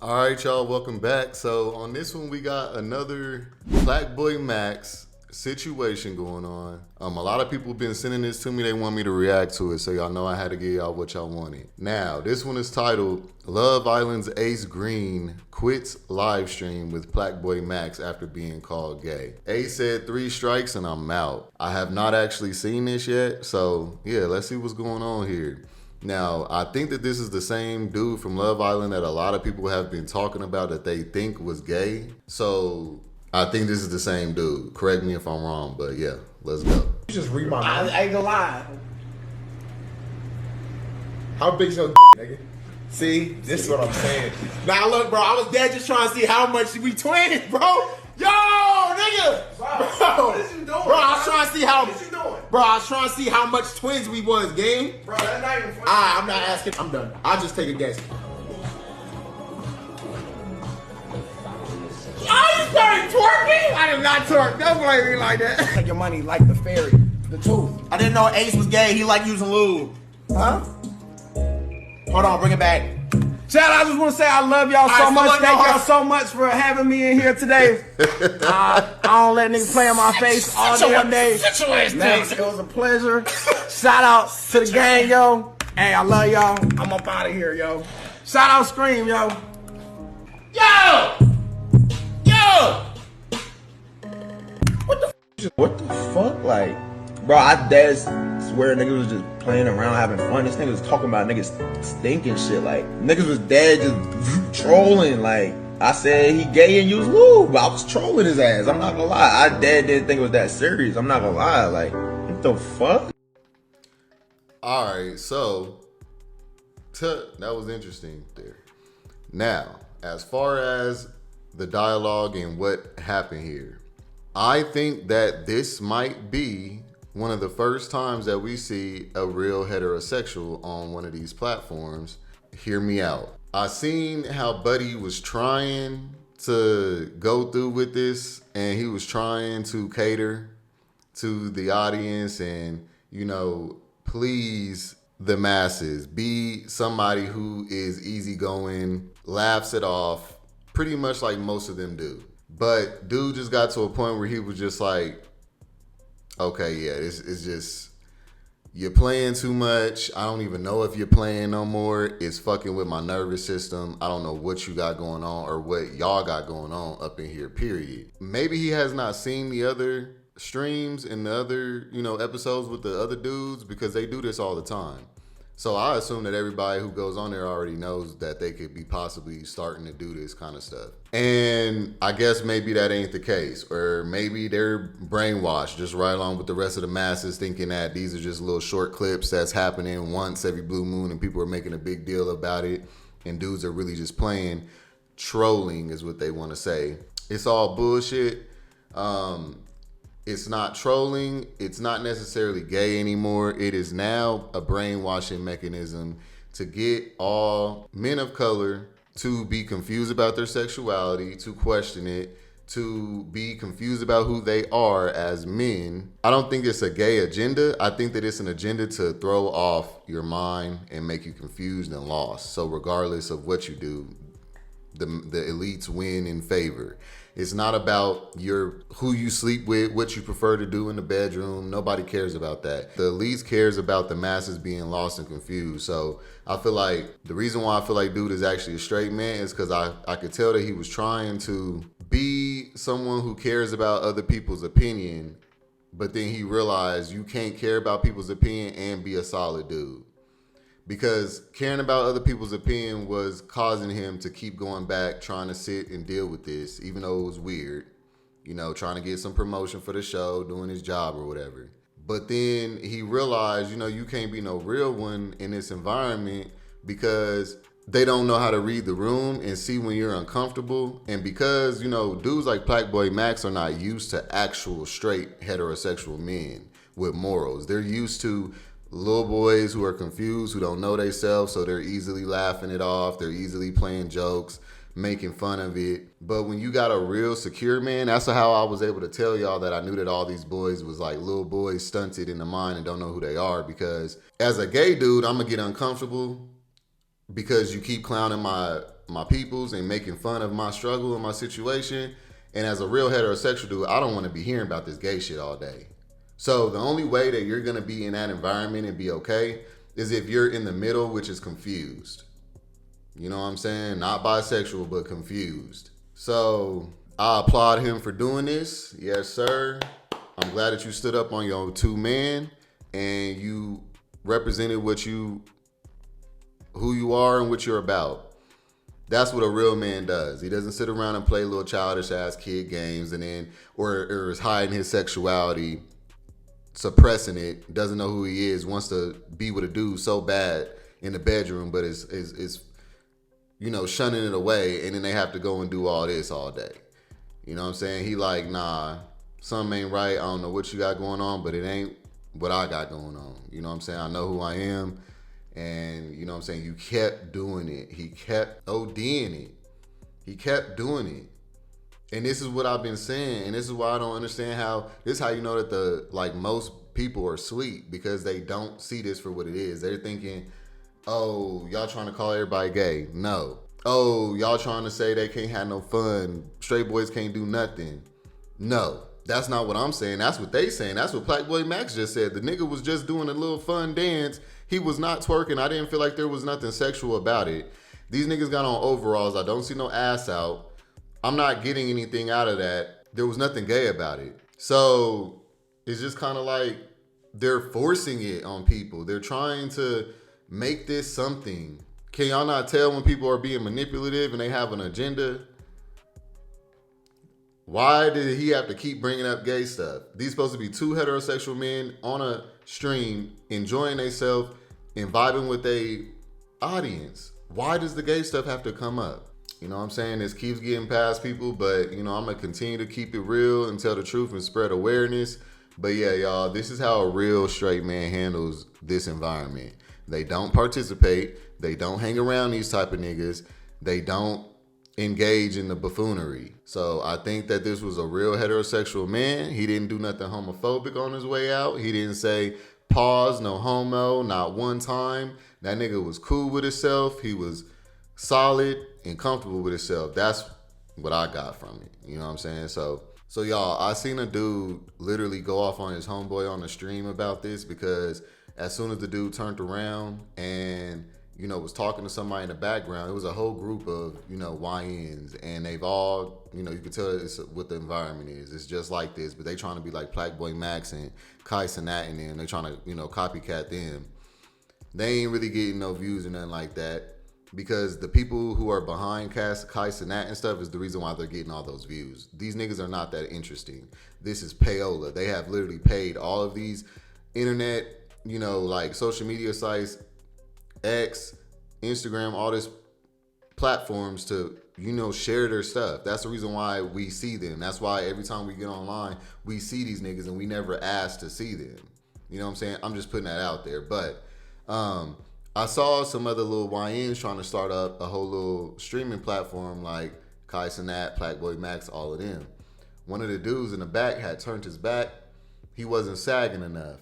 All right, y'all, welcome back. So on this one, we got another Plaqueboymax situation going on. A lot of people have been sending this to me. They want me to react to it, so y'all know I had to give y'all what y'all wanted. Now, this one is titled Love Island's Ace Green quits live stream with Plaqueboymax after being called gay. Ace said 3 strikes and I'm out. I have not actually seen this yet, so yeah, let's see what's going on here. Now, I think that this is the same dude from Love Island that a lot of people have been talking about that they think was gay. So I think this is the same dude. Correct me if I'm wrong, but yeah, let's go. You just read my mind. I ain't gonna lie. How big's your nigga? See, This is what I'm saying. now look, bro. I was dead just trying to see how much we twins, bro. Yo, nigga. Bro, what is you doing? Bro, I was trying to see how. What you doing? Bro, I was trying to see how much twins we was, gang. Bro, that's not even funny. I'm not asking. I'm done. I'll just take a guess. Oh, you started twerking? I did not twerk. Don't blame me like that. Take your money like the fairy, the tooth. I didn't know Ace was gay. He liked using lube. Huh? Hold on, bring it back. Chad, I just want to say I love y'all so Alright, so much. look, Thank no, y'all so much for having me in here today. I don't let niggas play in my face all damn day. Man, it was a pleasure. Shout out to the gang, yo. Hey, I love y'all. I'm up out of here, yo. Shout out Scream, yo. Yo! Yo! What the fuck? Like, bro, I dead swear niggas was just playing around, having fun. This nigga was talking about niggas stinking shit. Like, niggas was dead just trolling. Like, I said he gay and used lube, but I was trolling his ass. I'm not gonna lie. I dead didn't think it was that serious. I'm not gonna lie. Like, what the fuck? All right, so that was interesting there. Now, as far as the dialogue and what happened here, I think that this might be one of the first times that we see a real heterosexual on one of these platforms. Hear me out. I seen how Buddy was trying to go through with this, and he was trying to cater to the audience and, you know, please the masses, be somebody who is easygoing, laughs it off, pretty much like most of them do. But dude just got to a point where he was just like, okay, yeah, it's just, you're playing too much. I don't even know if you're playing no more. It's fucking with my nervous system. I don't know what you got going on or what y'all got going on up in here, period. Maybe he has not seen the other streams and the other, you know, episodes with the other dudes because they do this all the time. So I assume that everybody who goes on there already knows that they could be possibly starting to do this kind of stuff. And I guess maybe that ain't the case. Or maybe they're brainwashed just right along with the rest of the masses thinking that these are just little short clips that's happening once every blue moon and people are making a big deal about it. And dudes are really just playing. Trolling is what they want to say. It's all bullshit. It's not trolling. It's not necessarily gay anymore. It is now a brainwashing mechanism to get all men of color to be confused about their sexuality, to question it, to be confused about who they are as men. I don't think it's a gay agenda. I think that it's an agenda to throw off your mind and make you confused and lost. So regardless of what you do, the elites win in favor. It's not about who you sleep with, what you prefer to do in the bedroom. Nobody cares about that. The elites cares about the masses being lost and confused. So I feel like the reason why I feel like dude is actually a straight man is because I could tell that he was trying to be someone who cares about other people's opinion, but then he realized you can't care about people's opinion and be a solid dude. Because caring about other people's opinion was causing him to keep going back, trying to sit and deal with this, even though it was weird, you know, trying to get some promotion for the show, doing his job or whatever. But then he realized, you know, you can't be no real one in this environment because they don't know how to read the room and see when you're uncomfortable. And because, you know, dudes like Plaqueboymax are not used to actual straight heterosexual men with morals. They're used to little boys who are confused, who don't know themselves, so they're easily laughing it off. They're easily playing jokes, making fun of it. But when you got a real secure man, that's how I was able to tell y'all that I knew that all these boys was like little boys stunted in the mind and don't know who they are. Because as a gay dude, I'm gonna get uncomfortable because you keep clowning my my peoples and making fun of my struggle and my situation. And as a real heterosexual dude, I don't want to be hearing about this gay shit all day. So the only way that you're going to be in that environment and be okay is if you're in the middle, which is confused. You know what I'm saying? Not bisexual, but confused. So I applaud him for doing this. Yes, sir. I'm glad that you stood up on your two men and you represented who you are and what you're about. That's what a real man does. He doesn't sit around and play little childish ass kid games and then or is hiding his sexuality, suppressing it, doesn't know who he is, wants to be with a dude so bad in the bedroom, but is shunning it away, and then they have to go and do all this all day. You know what I'm saying? He like, nah, something ain't right. I don't know what you got going on, but it ain't what I got going on. You know what I'm saying? I know who I am. And you know what I'm saying? You kept doing it. He kept ODing it. He kept doing it. And this is what I've been saying. And this is why I don't understand this is how you know that most people are sweet, because they don't see this for what it is. They're thinking, oh, y'all trying to call everybody gay. No. Oh, y'all trying to say they can't have no fun. Straight boys can't do nothing. No. That's not what I'm saying. That's what they saying. That's what Plaqueboymax just said. The nigga was just doing a little fun dance. He was not twerking. I didn't feel like there was nothing sexual about it. These niggas got on overalls. I don't see no ass out. I'm not getting anything out of that. There was nothing gay about it. So it's just kind of like they're forcing it on people. They're trying to make this something. Can y'all not tell when people are being manipulative and they have an agenda? Why did he have to keep bringing up gay stuff? These supposed to be two heterosexual men on a stream enjoying themselves and vibing with their audience. Why does the gay stuff have to come up? You know what I'm saying? This keeps getting past people, but I'm going to continue to keep it real and tell the truth and spread awareness. But yeah, y'all, this is how a real straight man handles this environment. They don't participate. They don't hang around these type of niggas. They don't engage in the buffoonery. So I think that this was a real heterosexual man. He didn't do nothing homophobic on his way out. He didn't say pause, no homo, not one time. That nigga was cool with himself. He was solid and comfortable with himself. That's what I got from it. You know what I'm saying? So y'all, I seen a dude literally go off on his homeboy on the stream about this, because as soon as the dude turned around and was talking to somebody in the background, it was a whole group of, YNs, and they've all, you could tell it's what the environment is. It's just like this, but they trying to be like Plaqueboymax and Kai Cenat and them. They trying to, copycat them. They ain't really getting no views or nothing like that, because the people who are behind Kai Cenat and stuff is the reason why they're getting all those views. These niggas are not that interesting. This is payola. They have literally paid all of these internet, social media sites, X, Instagram, all this platforms to, share their stuff. That's the reason why we see them. That's why every time we get online, we see these niggas and we never ask to see them. You know what I'm saying? I'm just putting that out there. But I saw some other little YNs trying to start up a whole little streaming platform like Kai Cenat, Plaqueboymax, all of them. One of the dudes in the back had turned his back. He wasn't sagging enough.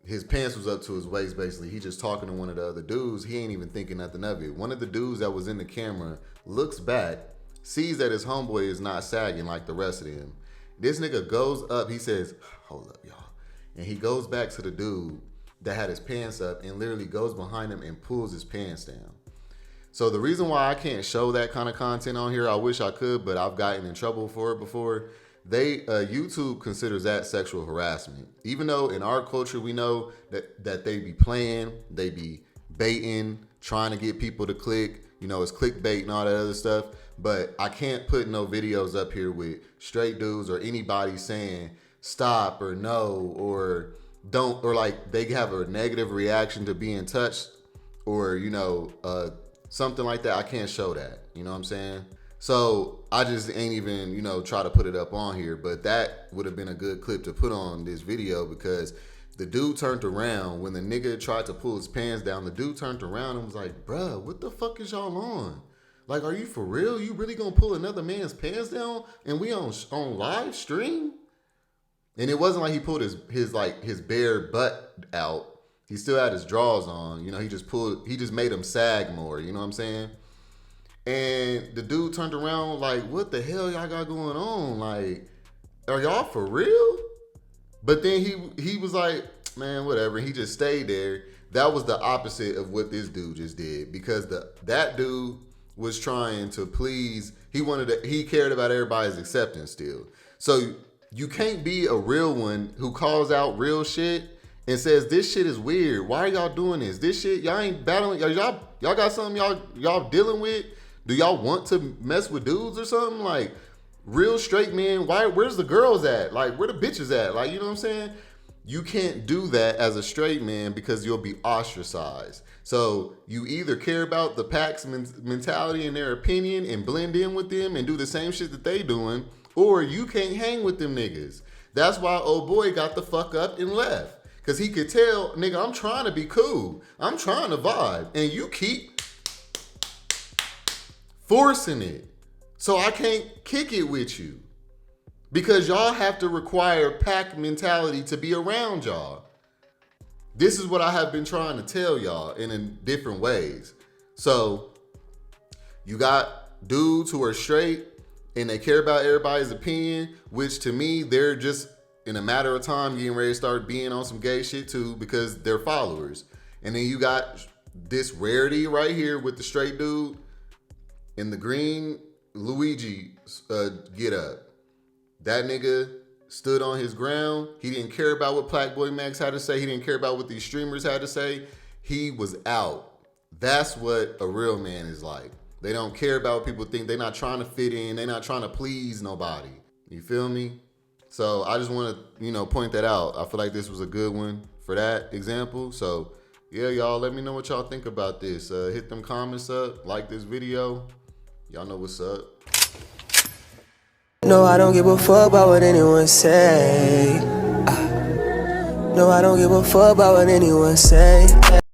His pants was up to his waist, basically. He just talking to one of the other dudes. He ain't even thinking nothing of it. One of the dudes that was in the camera looks back, sees that his homeboy is not sagging like the rest of them. This nigga goes up. He says, hold up, y'all. And he goes back to the dude that had his pants up and literally goes behind him and pulls his pants down. So the reason why I can't show that kind of content on here, I wish I could, but I've gotten in trouble for it before. YouTube considers that sexual harassment. Even though in our culture we know that they be playing, they be baiting, trying to get people to click, it's clickbait and all that other stuff. But I can't put no videos up here with straight dudes or anybody saying stop or no or don't, or like they have a negative reaction to being touched or, something like that. I can't show that. You know what I'm saying? So I just ain't even, try to put it up on here. But that would have been a good clip to put on this video, because the dude turned around when the nigga tried to pull his pants down. The dude turned around and was like, bruh, what the fuck is y'all on? Like, are you for real? You really gonna pull another man's pants down and we on live stream? And it wasn't like he pulled his bare butt out. He still had his drawers on. He just made him sag more. You know what I'm saying? And the dude turned around like, what the hell y'all got going on? Like, are y'all for real? But then he was like, man, whatever. He just stayed there. That was the opposite of what this dude just did, because that dude was trying to please. He cared about everybody's acceptance still. So you can't be a real one who calls out real shit and says this shit is weird. Why are y'all doing this? This shit, y'all ain't battling. Y'all got something y'all dealing with? Do y'all want to mess with dudes or something? Like, real straight men, where's the girls at? Like, where the bitches at? Like, you know what I'm saying? You can't do that as a straight man because you'll be ostracized. So you either care about the pack's mentality and their opinion and blend in with them and do the same shit that they doing, or you can't hang with them niggas. That's why old boy got the fuck up and left. Because he could tell, nigga, I'm trying to be cool. I'm trying to vibe. And you keep forcing it. So I can't kick it with you. Because y'all have to require pack mentality to be around y'all. This is what I have been trying to tell y'all in different ways. So you got dudes who are straight and they care about everybody's opinion, which to me, they're just in a matter of time getting ready to start being on some gay shit too, because they're followers. And then you got this rarity right here with the straight dude in the green Luigi get up. That nigga stood on his ground. He didn't care about what Plaqueboymax had to say. He didn't care about what these streamers had to say. He was out. That's what a real man is like. They don't care about what people think. They're not trying to fit in. They're not trying to please nobody. You feel me? So I just want to, point that out. I feel like this was a good one for that example. So yeah, y'all, let me know what y'all think about this. Hit them comments up, like this video. Y'all know what's up. No, I don't give a fuck about what anyone say. No, I don't give a fuck about what anyone say.